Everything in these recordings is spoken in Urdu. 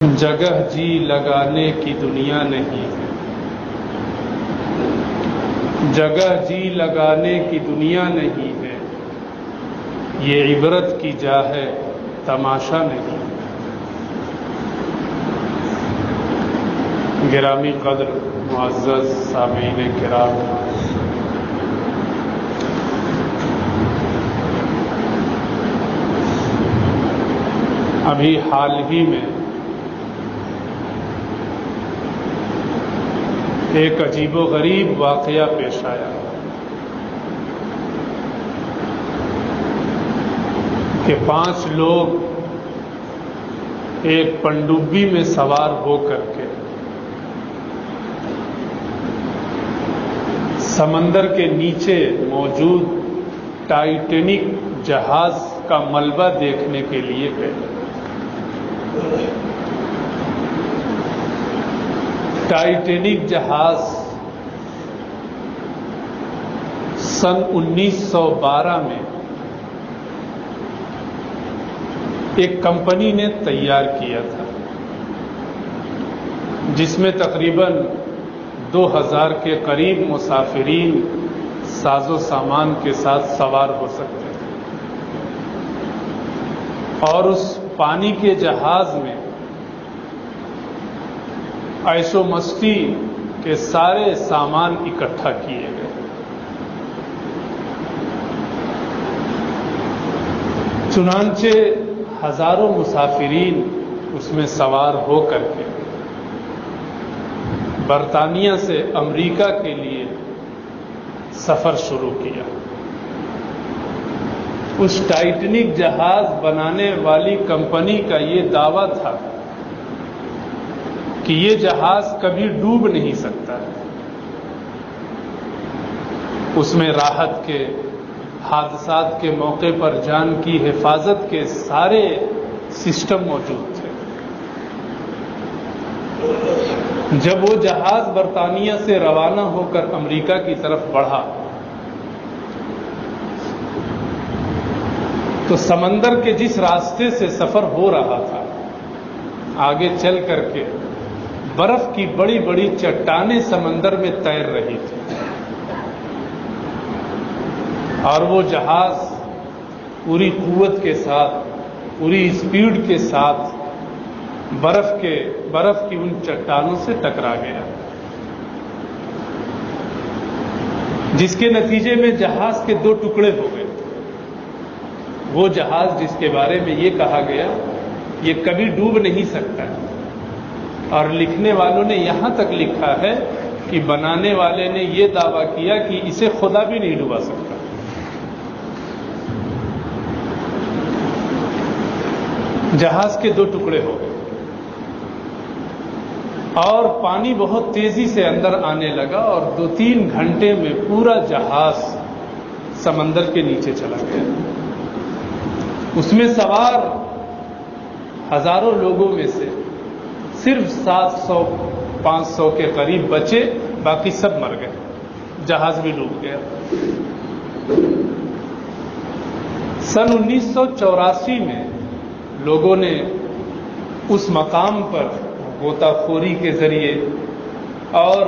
جگہ جی لگانے کی دنیا نہیں ہے، جگہ جی لگانے کی دنیا نہیں ہے، یہ عبرت کی جا ہے تماشا نہیں۔ گرامی قدر معزز سامعین کرام، ابھی حال ہی میں ایک عجیب و غریب واقعہ پیش آیا کہ 5 لوگ ایک پنڈبی میں سوار ہو کر کے سمندر کے نیچے موجود ٹائٹینک جہاز کا ملبہ دیکھنے کے لیے گئے۔ ٹائٹینک جہاز سن 1912 میں ایک کمپنی نے تیار کیا تھا، جس میں تقریباً 2000 کے قریب مسافرین ساز و سامان کے ساتھ سوار ہو سکتے تھے، اور اس پانی کے جہاز میں عیش و مستی کے سارے سامان اکٹھا کیے گئے۔ چنانچہ ہزاروں مسافرین اس میں سوار ہو کر کے برطانیہ سے امریکہ کے لیے سفر شروع کیا۔ اس ٹائٹینک جہاز بنانے والی کمپنی کا یہ دعویٰ تھا کہ یہ جہاز کبھی ڈوب نہیں سکتا، اس میں راحت کے، حادثات کے موقع پر جان کی حفاظت کے سارے سسٹم موجود تھے۔ جب وہ جہاز برطانیہ سے روانہ ہو کر امریکہ کی طرف بڑھا تو سمندر کے جس راستے سے سفر ہو رہا تھا، آگے چل کر کے برف کی بڑی بڑی چٹانیں سمندر میں تیر رہی تھی، اور وہ جہاز پوری قوت کے ساتھ، پوری اسپیڈ کے ساتھ برف کی ان چٹانوں سے ٹکرا گیا، جس کے نتیجے میں جہاز کے 2 ٹکڑے ہو گئے۔ وہ جہاز جس کے بارے میں یہ کہا گیا یہ کبھی ڈوب نہیں سکتا، اور لکھنے والوں نے یہاں تک لکھا ہے کہ بنانے والے نے یہ دعویٰ کیا کہ اسے خدا بھی نہیں ڈوبا سکتا۔ جہاز کے 2 ٹکڑے ہو گئے، اور پانی بہت تیزی سے اندر آنے لگا، اور 2-3 گھنٹے میں پورا جہاز سمندر کے نیچے چلا گیا۔ اس میں سوار ہزاروں لوگوں میں سے صرف 700-500 کے قریب بچے، باقی سب مر گئے، جہاز بھی ڈوب گیا۔ سن 1984 میں لوگوں نے اس مقام پر غوطہ خوری کے ذریعے اور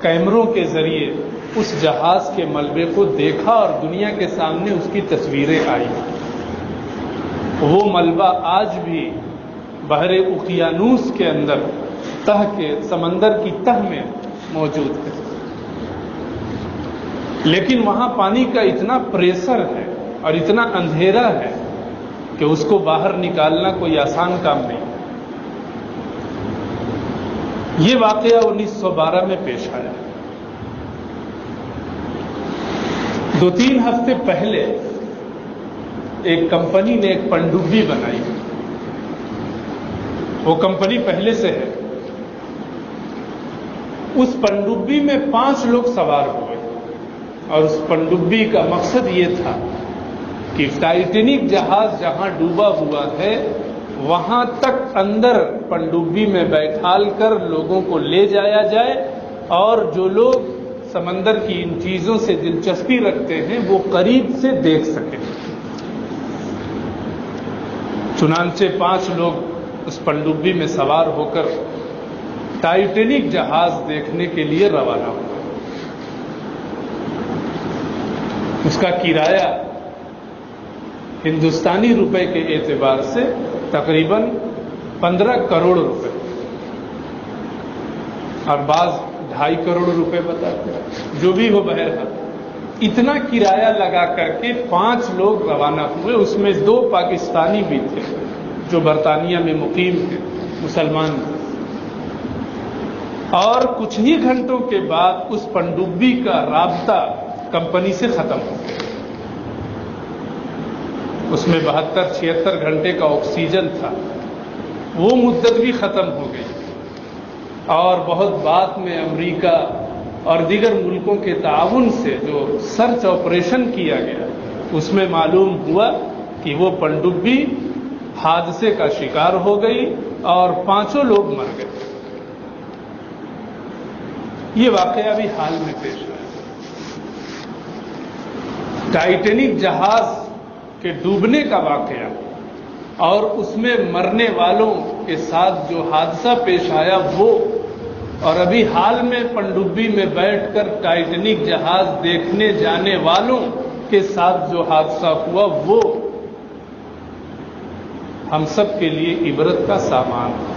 کیمروں کے ذریعے اس جہاز کے ملبے کو دیکھا، اور دنیا کے سامنے اس کی تصویریں آئی۔ وہ ملبہ آج بھی بحر اوقیانوس کے اندر تہ کے سمندر کی تہ میں موجود ہے، لیکن وہاں پانی کا اتنا پریشر ہے اور اتنا اندھیرا ہے کہ اس کو باہر نکالنا کوئی آسان کام نہیں۔ یہ واقعہ 1912 میں پیش آیا۔ 2-3 ہفتے پہلے ایک کمپنی نے ایک پنڈبی بنائی، وہ کمپنی پہلے سے ہے۔ اس پنڈبی میں 5 لوگ سوار ہوئے، اور اس پنڈبی کا مقصد یہ تھا کہ ٹائٹینک جہاز جہاں ڈوبا ہوا ہے وہاں تک اندر پنڈبی میں بیٹھال کر لوگوں کو لے جایا جائے، اور جو لوگ سمندر کی ان چیزوں سے دلچسپی رکھتے ہیں وہ قریب سے دیکھ سکیں۔ چنانچہ 5 لوگ اس پنڈبی میں سوار ہو کر ٹائٹینک جہاز دیکھنے کے لیے روانہ ہوا۔ اس کا کرایہ ہندوستانی روپے کے اعتبار سے تقریباً 15 کروڑ روپے اور بعض 2.5 کروڑ روپے بتاتے ہیں، جو بھی ہو بہرحال اتنا کرایہ لگا کر کے 5 لوگ روانہ ہوئے۔ اس میں 2 پاکستانی بھی تھے جو برطانیہ میں مقیم تھے، مسلمان تھے، اور کچھ ہی گھنٹوں کے بعد اس پنڈبی کا رابطہ کمپنی سے ختم ہو گیا۔ اس میں 72-76 گھنٹے کا آکسیجن تھا، وہ مدت بھی ختم ہو گئی، اور بہت بعد میں امریکہ اور دیگر ملکوں کے تعاون سے جو سرچ آپریشن کیا گیا اس میں معلوم ہوا کہ وہ پنڈبی حادثے کا شکار ہو گئی اور 5 لوگ مر گئے۔ یہ واقعہ بھی حال میں پیش آیا۔ ٹائٹینک جہاز کے ڈوبنے کا واقعہ اور اس میں مرنے والوں کے ساتھ جو حادثہ پیش آیا وہ، اور ابھی حال میں پنڈبی میں بیٹھ کر ٹائٹینک جہاز دیکھنے جانے والوں کے ساتھ جو حادثہ ہوا وہ ہم سب کے لیے عبرت کا سامان ہے۔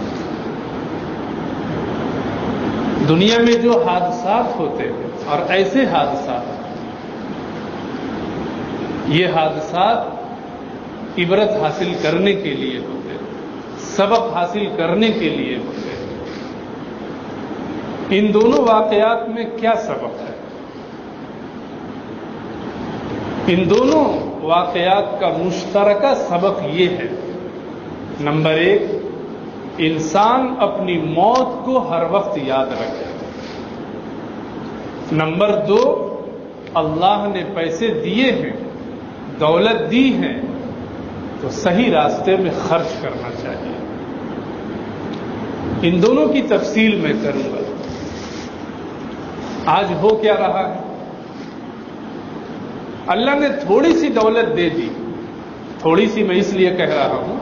دنیا میں جو حادثات ہوتے ہیں اور ایسے حادثات، یہ حادثات عبرت حاصل کرنے کے لیے ہوتے ہیں، سبق حاصل کرنے کے لیے ہوتے ہیں۔ ان دونوں واقعات میں کیا سبق ہے؟ ان دونوں واقعات کا مشترکہ سبق یہ ہے، نمبر 1، انسان اپنی موت کو ہر وقت یاد رکھے۔ نمبر 2، اللہ نے پیسے دیے ہیں، دولت دی ہے تو صحیح راستے میں خرچ کرنا چاہیے۔ ان دونوں کی تفصیل میں کروں گا۔ آج ہو کیا رہا ہے؟ اللہ نے تھوڑی سی دولت دے دی، تھوڑی سی میں اس لیے کہہ رہا ہوں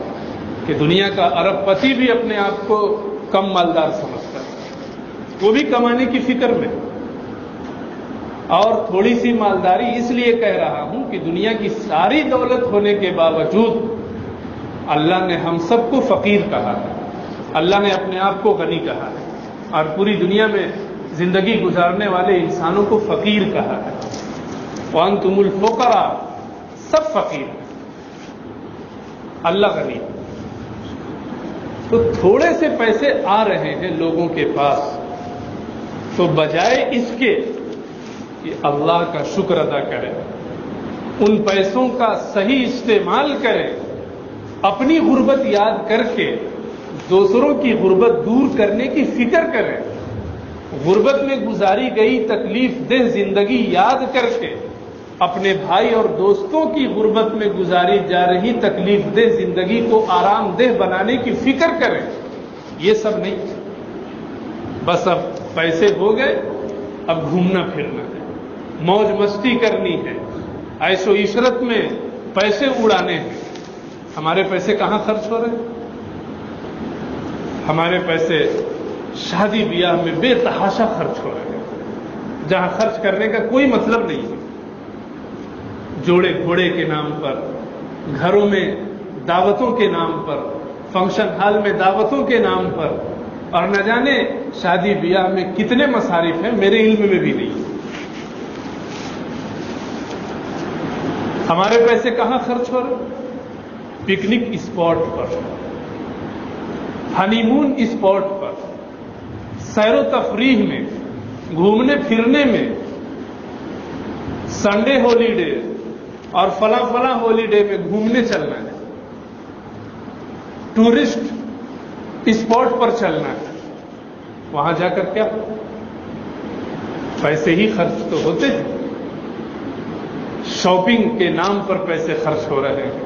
کہ دنیا کا ارب پتی بھی اپنے آپ کو کم مالدار سمجھتا ہے، وہ بھی کمانے کی فکر میں، اور تھوڑی سی مالداری اس لیے کہہ رہا ہوں کہ دنیا کی ساری دولت ہونے کے باوجود اللہ نے ہم سب کو فقیر کہا ہے، اللہ نے اپنے آپ کو غنی کہا ہے، اور پوری دنیا میں زندگی گزارنے والے انسانوں کو فقیر کہا ہے۔ وَأَنْتُمُ الْفُقَرَاءُ، سب فقیر ہیں، اللہ غنی۔ تو تھوڑے سے پیسے آ رہے ہیں لوگوں کے پاس، تو بجائے اس کے کہ اللہ کا شکر ادا کرے، ان پیسوں کا صحیح استعمال کرے، اپنی غربت یاد کر کے دوسروں کی غربت دور کرنے کی فکر کرے، غربت میں گزاری گئی تکلیف دہ زندگی یاد کر کے اپنے بھائی اور دوستوں کی غربت میں گزاری جا رہی تکلیف دہ زندگی کو آرام دہ بنانے کی فکر کریں۔ یہ سب نہیں، بس اب پیسے ہو گئے، اب گھومنا پھرنا ہے، موج مستی کرنی ہے، عیش و عشرت میں پیسے اڑانے ہیں۔ ہمارے پیسے کہاں خرچ ہو رہے ہیں؟ ہمارے پیسے شادی بیاہ میں بے تحاشا خرچ ہو رہے ہیں، جہاں خرچ کرنے کا کوئی مطلب نہیں ہے۔ جوڑے گھوڑے کے نام پر، گھروں میں دعوتوں کے نام پر، فنکشن ہال میں دعوتوں کے نام پر، اور نہ جانے شادی بیاہ میں کتنے مصارف ہیں، میرے علم میں بھی نہیں۔ ہمارے پیسے کہاں خرچ ہو رہے؟ پکنک اسپاٹ پر، ہنی مون اسپاٹ پر، سیر و تفریح میں، گھومنے پھرنے میں، سنڈے ہالیڈے اور فلاں فلاں ہالیڈے میں گھومنے چلنا ہے، ٹورسٹ اسپاٹ پر چلنا ہے۔ وہاں جا کر کیا پیسے ہی خرچ تو ہوتے ہیں، شاپنگ کے نام پر پیسے خرچ ہو رہے ہیں،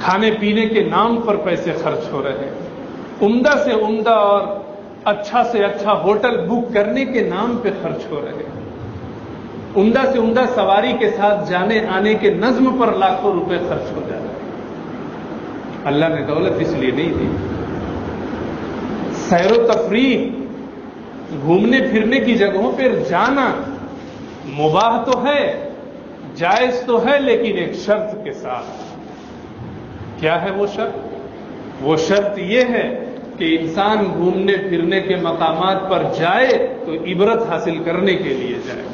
کھانے پینے کے نام پر پیسے خرچ ہو رہے ہیں، عمدہ سے عمدہ اور اچھا سے اچھا ہوٹل بک کرنے کے نام پہ خرچ ہو رہے ہیں، عمدہ سے عمدہ سواری کے ساتھ جانے آنے کے نظم پر لاکھوں روپے خرچ ہو جا رہے ہیں۔ اللہ نے دولت اس لیے نہیں دی. سیر و تفریح، گھومنے پھرنے کی جگہوں پر جانا مباح تو ہے، جائز تو ہے، لیکن ایک شرط کے ساتھ. کیا ہے وہ شرط؟ وہ شرط یہ ہے کہ انسان گھومنے پھرنے کے مقامات پر جائے تو عبرت حاصل کرنے کے لیے جائے.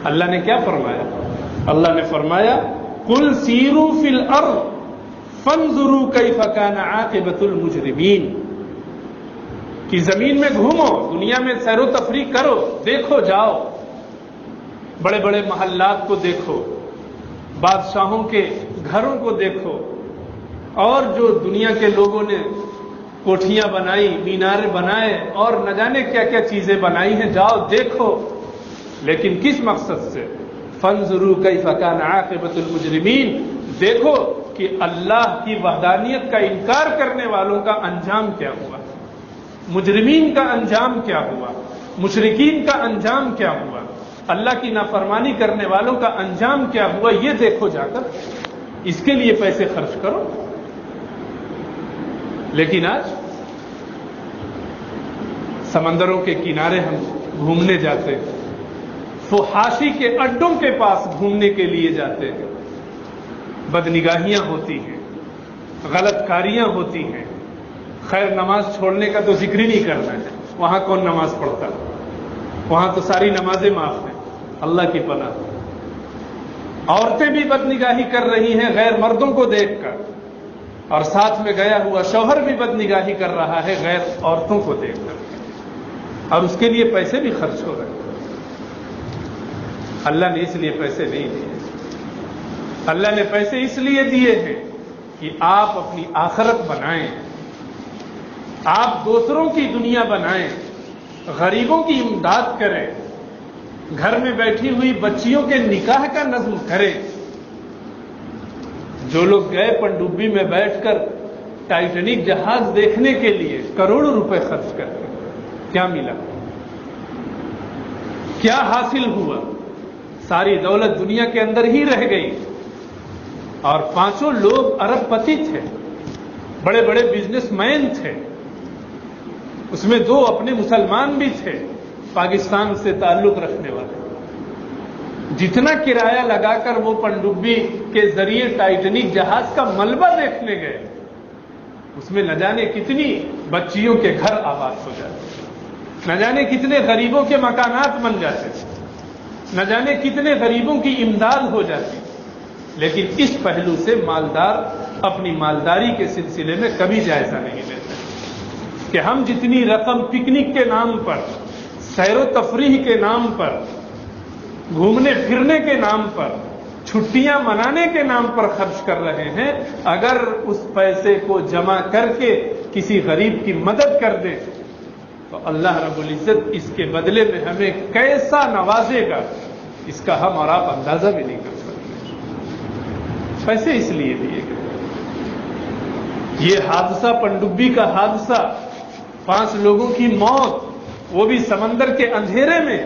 اللہ نے کیا فرمایا؟ اللہ نے فرمایا قل سیروا فی الارض فانظروا کیف کان عاقبۃ المجرمین، کہ زمین میں گھومو، دنیا میں سیر و تفریح کرو، دیکھو، جاؤ، بڑے بڑے محلات کو دیکھو، بادشاہوں کے گھروں کو دیکھو، اور جو دنیا کے لوگوں نے کوٹھیاں بنائی، مینارے بنائے اور نہ جانے کیا کیا چیزیں بنائی ہیں، جاؤ دیکھو. لیکن کس مقصد سے؟ فانظروا کیف کان عاقبۃ المجرمین، دیکھو کہ اللہ کی وحدانیت کا انکار کرنے والوں کا انجام کیا ہوا، مجرمین کا انجام کیا ہوا، مشرکین کا انجام کیا ہوا، اللہ کی نافرمانی کرنے والوں کا انجام کیا ہوا. یہ دیکھو جا کر، اس کے لیے پیسے خرچ کرو. لیکن آج سمندروں کے کنارے ہم گھومنے جاتے ہیں، فحاشی کے اڈوں کے پاس گھومنے کے لیے جاتے ہیں، بدنگاہیاں ہوتی ہیں، غلط کاریاں ہوتی ہیں. خیر نماز چھوڑنے کا تو ذکر ہی نہیں کرنا ہے، وہاں کون نماز پڑھتا؟ وہاں تو ساری نمازیں معاف ہیں، اللہ کی پناہ. عورتیں بھی بدنگاہی کر رہی ہیں غیر مردوں کو دیکھ کر، اور ساتھ میں گیا ہوا شوہر بھی بدنگاہی کر رہا ہے غیر عورتوں کو دیکھ کر، اور اس کے لیے پیسے بھی خرچ ہو رہے ہیں. اللہ نے اس لیے پیسے نہیں دیے. اللہ نے پیسے اس لیے دیے ہیں کہ آپ اپنی آخرت بنائیں، آپ دوسروں کی دنیا بنائیں، غریبوں کی امداد کریں، گھر میں بیٹھی ہوئی بچیوں کے نکاح کا نظم کریں. جو لوگ گئے پنڈوبی میں بیٹھ کر ٹائٹینک جہاز دیکھنے کے لیے کروڑوں روپے خرچ کرتے، کیا ملا؟ کیا حاصل ہوا؟ ساری دولت دنیا کے اندر ہی رہ گئی، اور 5 لوگ ارب پتی تھے، بڑے بڑے بزنس مین تھے، اس میں 2 اپنے مسلمان بھی تھے، پاکستان سے تعلق رکھنے والے. جتنا کرایہ لگا کر وہ پنڈوبی کے ذریعے ٹائٹینک جہاز کا ملبہ دیکھنے گئے، اس میں نہ جانے کتنی بچیوں کے گھر آباد ہو جاتے، نہ جانے کتنے غریبوں کے مکانات بن جاتے، نہ جانے کتنے غریبوں کی امداد ہو جاتی. لیکن اس پہلو سے مالدار اپنی مالداری کے سلسلے میں کبھی جائزہ نہیں لیتے کہ ہم جتنی رقم پکنک کے نام پر، سیر و تفریح کے نام پر، گھومنے پھرنے کے نام پر، چھٹیاں منانے کے نام پر خرچ کر رہے ہیں، اگر اس پیسے کو جمع کر کے کسی غریب کی مدد کر دیں تو اللہ رب العزت اس کے بدلے میں ہمیں کیسا نوازے گا، اس کا ہم اور آپ اندازہ بھی نہیں کر سکتے. پیسے اس لیے دیے گئے. یہ حادثہ، پنڈوبی کا حادثہ، 5 لوگوں کی موت، وہ بھی سمندر کے اندھیرے میں،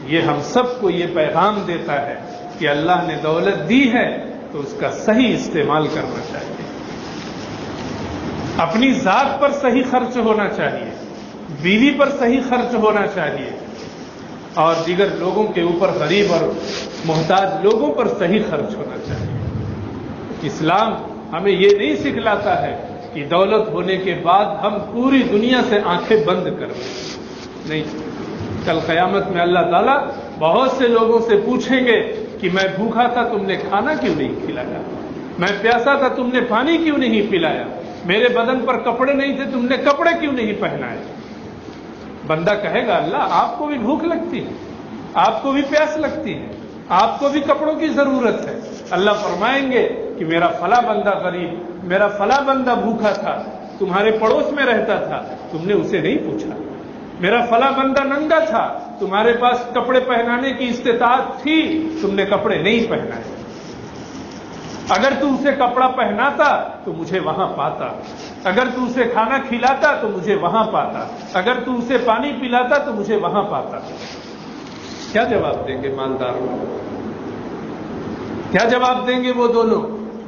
یہ ہم سب کو یہ پیغام دیتا ہے کہ اللہ نے دولت دی ہے تو اس کا صحیح استعمال کرنا چاہیے. اپنی ذات پر صحیح خرچ ہونا چاہیے، بیوی پر صحیح خرچ ہونا چاہیے، اور دیگر لوگوں کے اوپر، غریب اور محتاج لوگوں پر صحیح خرچ ہونا چاہیے. اسلام ہمیں یہ نہیں سکھلاتا ہے کہ دولت ہونے کے بعد ہم پوری دنیا سے آنکھیں بند کر دیں. نہیں، کل قیامت میں اللہ تعالیٰ بہت سے لوگوں سے پوچھیں گے کہ میں بھوکا تھا، تم نے کھانا کیوں نہیں کھلایا؟ میں پیاسا تھا، تم نے پانی کیوں نہیں پلایا؟ میرے بدن پر کپڑے نہیں تھے، تم نے کپڑے کیوں نہیں پہنائے؟ بندہ کہے گا اللہ آپ کو بھی بھوک لگتی ہے، آپ کو بھی پیاس لگتی ہے، آپ کو بھی کپڑوں کی ضرورت ہے. اللہ فرمائیں گے کہ میرا فلاں بندہ غریب، میرا فلاں بندہ بھوکا تھا، تمہارے پڑوس میں رہتا تھا، تم نے اسے نہیں پوچھا. میرا فلاں بندہ ننگا تھا، تمہارے پاس کپڑے پہنانے کی استطاعت تھی، تم نے کپڑے نہیں پہنائے. اگر تو اسے کپڑا پہناتا تو مجھے وہاں پاتا، اگر تو اسے کھانا کھلاتا تو مجھے وہاں پاتا، اگر تو اسے پانی پلاتا تو مجھے وہاں پاتا. کیا جواب دیں گے مالداروں؟ کیا جواب دیں گے وہ دونوں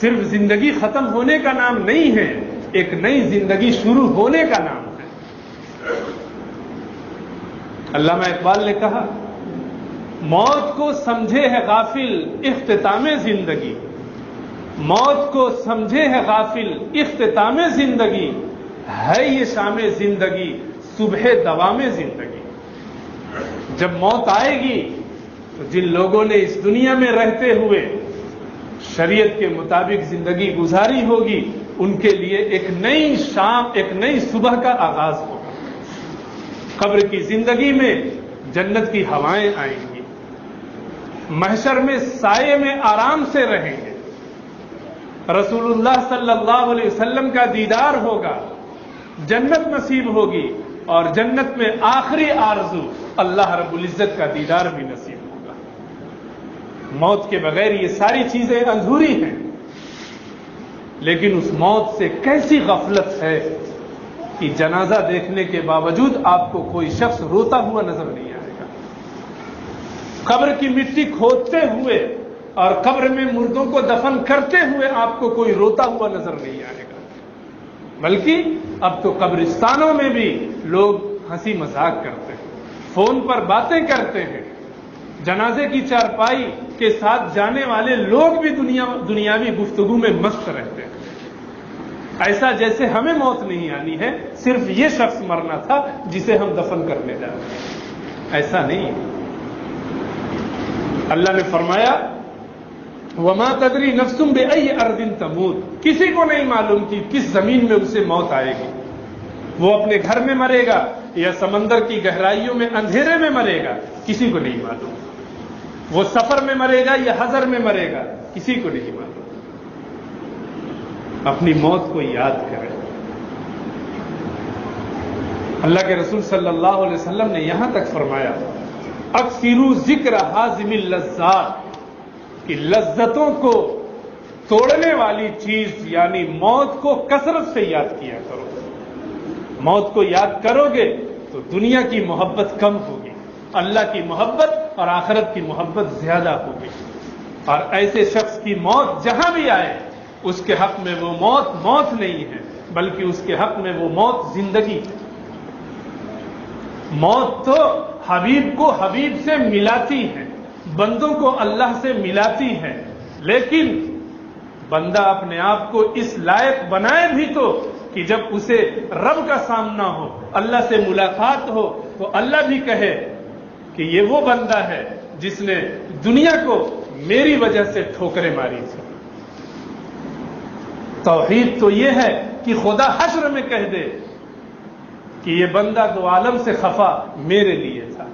صرف زندگی ختم ہونے کا نام نہیں ہے، ایک نئی زندگی شروع ہونے کا نام ہے۔ علامہ اقبال نے کہا، موت کو سمجھے ہے غافل اختتام زندگی، موت کو سمجھے ہے غافل اختتام زندگی، ہے یہ شام زندگی صبح دوام زندگی۔ جب موت آئے گی تو جن لوگوں نے اس دنیا میں رہتے ہوئے شریعت کے مطابق زندگی گزاری ہوگی، ان کے لیے ایک نئی شام، ایک نئی صبح کا آغاز ہوگا۔ قبر کی زندگی میں جنت کی ہوائیں آئیں گی، محشر میں سائے میں آرام سے رہیں گے، رسول اللہ صلی اللہ علیہ وسلم کا دیدار ہوگا، جنت نصیب ہوگی، اور جنت میں آخری آرزو اللہ رب العزت کا دیدار بھی نصیب ہوگا۔ موت کے بغیر یہ ساری چیزیں ادھوری ہیں، لیکن اس موت سے کیسی غفلت ہے کہ جنازہ دیکھنے کے باوجود آپ کو کوئی شخص روتا ہوا نظر نہیں آئے گا، قبر کی مٹی کھودتے ہوئے اور قبر میں مردوں کو دفن کرتے ہوئے آپ کو کوئی روتا ہوا نظر نہیں آئے گا، بلکہ اب تو قبرستانوں میں بھی لوگ ہنسی مذاق کرتے ہیں، فون پر باتیں کرتے ہیں، جنازے کی چارپائی کے ساتھ جانے والے لوگ بھی دنیاوی گفتگو میں مست رہتے ہیں، ایسا جیسے ہمیں موت نہیں آنی ہے، صرف یہ شخص مرنا تھا جسے ہم دفن کرنے جا رہے ہیں۔ ایسا نہیں، اللہ نے فرمایا وَمَا تَدْرِي نَفْسٌ بِأَيِّ أَرْضٍ تَمُوتُ، کسی کو نہیں معلوم کہ کس زمین میں اسے موت آئے گی، وہ اپنے گھر میں مرے گا یا سمندر کی گہرائیوں میں اندھیرے میں مرے گا، کسی کو نہیں معلوم، وہ سفر میں مرے گا یا حضر میں مرے گا، کسی کو نہیں معلوم۔ اپنی موت کو یاد کریں۔ اللہ کے رسول صلی اللہ علیہ وسلم نے یہاں تک فرمایا اکثروا ذکر حازم اللذات، کہ لذتوں کو توڑنے والی چیز یعنی موت کو کثرت سے یاد کیا کرو۔ موت کو یاد کرو گے تو دنیا کی محبت کم ہوگی، اللہ کی محبت اور آخرت کی محبت زیادہ ہوگی، اور ایسے شخص کی موت جہاں بھی آئے اس کے حق میں وہ موت موت نہیں ہے، بلکہ اس کے حق میں وہ موت زندگی ہے۔ موت تو حبیب کو حبیب سے ملاتی ہے، بندوں کو اللہ سے ملاتی ہے، لیکن بندہ اپنے آپ کو اس لائق بنائے بھی تو کہ جب اسے رب کا سامنا ہو، اللہ سے ملاقات ہو، تو اللہ بھی کہے کہ یہ وہ بندہ ہے جس نے دنیا کو میری وجہ سے ٹھوکریں ماری تھی۔ توحید تو یہ ہے کہ خدا حشر میں کہہ دے کہ یہ بندہ دو عالم سے خفا میرے لیے تھا،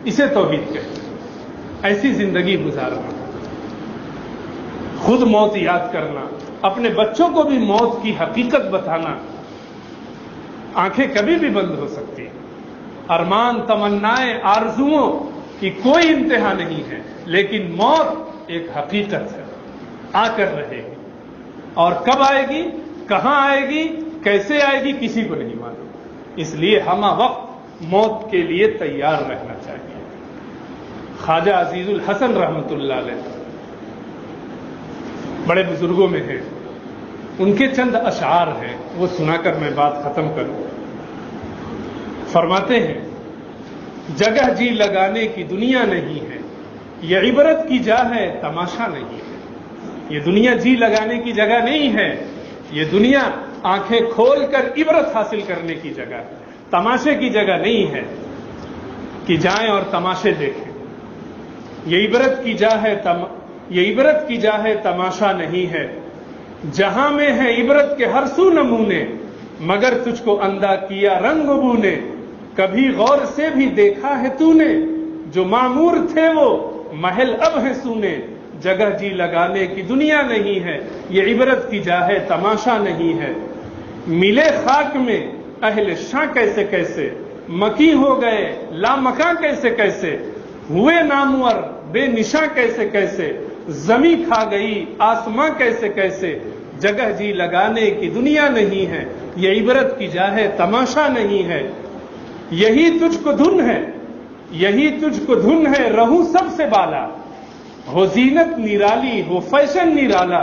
اسے توحید کہتے ہیں۔ ایسی زندگی گزارنا، خود موت یاد کرنا، اپنے بچوں کو بھی موت کی حقیقت بتانا۔ آنکھیں کبھی بھی بند ہو سکتی، ارمان تمنائیں آرزوؤں کی کوئی انتہا نہیں ہے، لیکن موت ایک حقیقت ہے، آ کر رہے گی، اور کب آئے گی، کہاں آئے گی، کیسے آئے گی، کسی کو نہیں معلوم۔ اس لیے ہمہ وقت موت کے لیے تیار رہنا چاہیے۔ خواجہ عزیز الحسن رحمۃ اللہ علیہ بڑے بزرگوں میں ہیں، ان کے چند اشعار ہیں، وہ سنا کر میں بات ختم کروں۔ فرماتے ہیں جگہ جی لگانے کی دنیا نہیں ہے، یہ عبرت کی جا ہے تماشا نہیں ہے۔ یہ دنیا جی لگانے کی جگہ نہیں ہے، یہ دنیا آنکھیں کھول کر عبرت حاصل کرنے کی جگہ ہے، تماشے کی جگہ نہیں ہے کہ جائیں اور تماشے دیکھیں۔ یہ عبرت کی جا ہے تماشا نہیں ہے، جہاں میں ہے عبرت کے ہر سو نمونے، مگر تجھ کو اندھا کیا رنگ بو نے، کبھی غور سے بھی دیکھا ہے تو نے، جو معمور تھے وہ محل اب ہے سونے، جگہ جی لگانے کی دنیا نہیں ہے، یہ عبرت کی جا ہے تماشا نہیں ہے۔ ملے خاک میں اہل شاں کیسے کیسے، مکی ہو گئے لامکاں کیسے کیسے، ہوئے نامور بے نشاں کیسے کیسے، زمیں کھا گئی آسماں کیسے کیسے، جگہ جی لگانے کی دنیا نہیں ہے، یہ عبرت کی جا ہے تماشا نہیں ہے۔ یہی تجھ کو دھن ہے، یہی تجھ کو دھن ہے رہوں سب سے بالا، ہو زینت نرالی ہو فیشن نرالا،